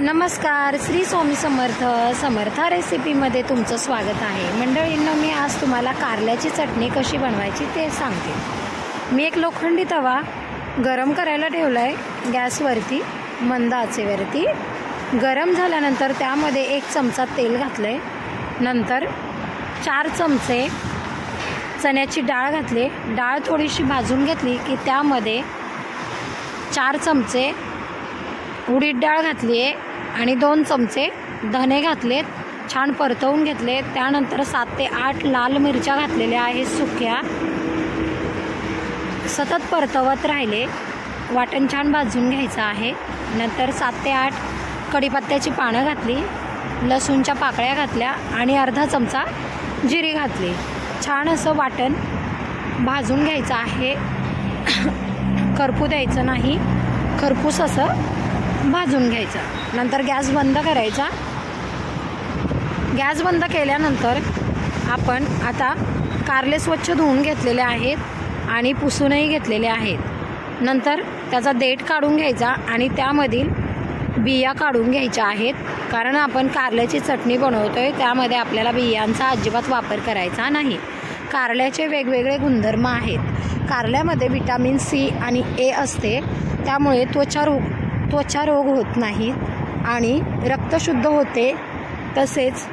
नमस्कार, श्री स्वामी समर्थ रेसिपीमध्ये तुमचं स्वागत आहे। मंडळींनो, मी आज तुम्हाला कारल्याची चटणी कशी बनवायची ते सांगते। मी एक लोखंडी तवा गरम करायला ठेवला आहे गॅसवरती, मंद आचेवरती। गरम झाल्यानंतर त्यामध्ये 1 चमचा तेल घातले, नंतर 4 चमचे चण्याची डाळ घातली। डाळ थोडीशी भाजून घेतली की त्यामध्ये 4 चमचे उडीद डाळ घातली आहे आणि 2 चमचे धने घातलेत, छान परतवून घेतले। त्यानंतर 7 ते 8 लाल मिरच्या घातलेल्या आहेत सुक्या, सतत परतवत राहिले। वाटण छान भाजून घ्यायचं आहे। नंतर 7 ते 8 कढीपत्त्याची पानं घातली, लसूणच्या पाकळ्या घातल्या आणि अर्धा चमचा जिरी घातली। छान असं वाटण भाजून घ्यायचं आहे, करपू द्यायचं नाही, खरपूस असं भाजून घ्यायचा। नंतर गॅस बंद करायचा। गॅस बंद केल्यानंतर आपण आता कारले स्वच्छ धुवून घेतलेले आहेत आणि पुसूनही घेतलेले आहेत। नंतर त्याचा देठ काढून घ्यायचा आणि त्यामधील बिया काढून घ्यायच्या आहेत, कारण आपण कारल्याची चटणी बनवतोय त्यामध्ये आपल्याला बियांचा अजिबात वापर करायचा नाही। कारल्याचे वेगवेगळे गुणधर्म आहेत। कारल्यामध्ये विटॅमिन सी आणि ए असते, त्यामुळे त्वचा रोग होत नाहीत आणि रक्त शुद्ध होते, तसेच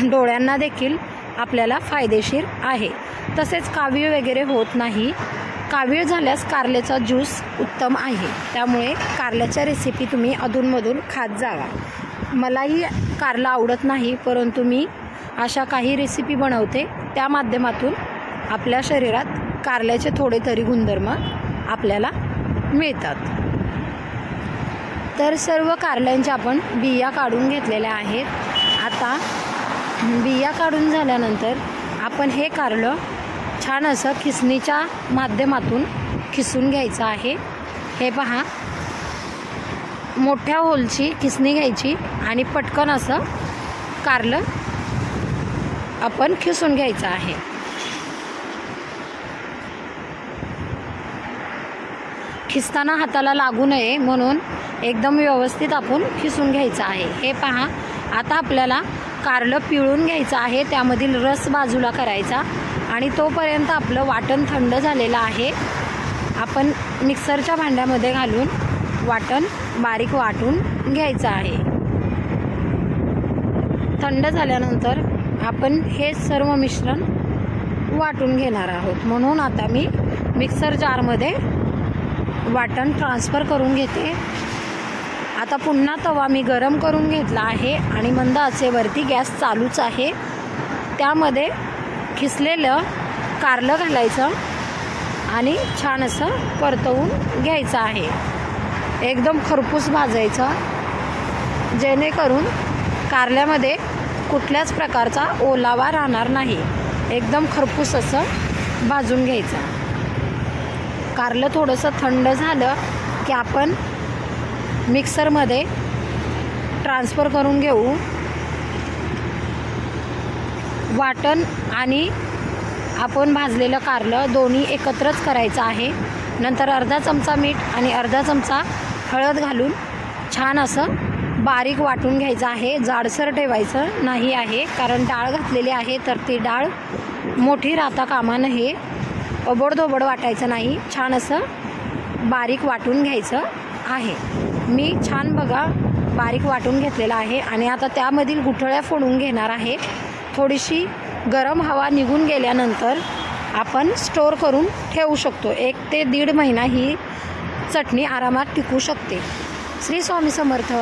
डोळ्यांना देखील आपल्याला फायदेशीर आहे। तसेच कावीळ वगैरे होत नाही। कावीळ झाल्यास कारल्याचा ज्यूस उत्तम आहे, त्यामुळे कारल्याच्या रेसिपी तुम्ही अधूनमधून खात जावा। मलाही कारला आवडत नाही, परंतु मी अशा काही रेसिपी बनवते, त्या माध्यमातून आपल्या शरीरात कारल्याचे थोडे तरी गुणधर्म आपल्याला मिळतात। तर सर्व कारल्यांच्या आपण बिया काढून घेतलेल्या आहेत। आता बिया काढून झाल्यानंतर आपण हे कारलं छान असं खिसणीच्या माध्यमातून खिसून घ्यायचं आहे। हे पहा, मोठ्या होलची खिसणी घ्यायची आणि पटकन असं कारलं आपण खिसून घ्यायचं आहे। खिसताना हाताला लागू नये म्हणून एकदम व्यवस्थित आपण खिसून घ्यायचं आहे। हे पहा, आता आपल्याला कारलं पिळून घ्यायचं आहे, त्यामधील रस बाजूला करायचा आणि तोपर्यंत आपलं वाटण थंड झालेलं आहे। आपण मिक्सरच्या भांड्यामध्ये घालून वाटण बारीक वाटून घ्यायचं आहे। थंड झाल्यानंतर आपण हे सर्व मिश्रण वाटून घेणार आहोत, म्हणून आता मी मिक्सर जारमध्ये वाटण ट्रान्सफर करून घेते। आता पुन्हा तवा मी गरम करून घेतला आहे आणि मंद आचेवरती गॅस चालूच आहे। त्यामध्ये खिसलेलं कारलं घालायचं आणि छान असं परतवून घ्यायचं आहे। एकदम खरपूस भाजायचं, जेणेकरून कारल्यामध्ये कुठल्याच प्रकारचा ओलावा राहणार नाही। एकदम खरपूस असं भाजून घ्यायचं। कारलं थोडंसं थंड झालं की आपण मिक्सरमध्ये ट्रान्सफर करून घेऊ। वाटण आणि आपण भाजलेलं कारलं दोन्ही एकत्रच करायचं आहे। नंतर अर्धा चमचा मीठ आणि अर्धा चमचा हळद घालून छान असं बारीक वाटून घ्यायचं आहे। जाडसर ठेवायचं नाही आहे, कारण डाळ घातलेली आहे, तर ती डाळ मोठी राहता कामा नये। ओबडधोबड वाटायचं नाही, छान असं बारीक वाटून घ्यायचं आहे। मी छान बघा बारीक वाटून घेतलेला आहे आणि आता त्यामधील गुठळ्या फोडून घेणार आहे। थोडीशी गरम हवा निघून गेल्यानंतर आपण स्टोर करून ठेवू शकतो। 1 ते 1.5 महिना ही चटणी आरामात टिकू शकते। श्री स्वामी समर्थ।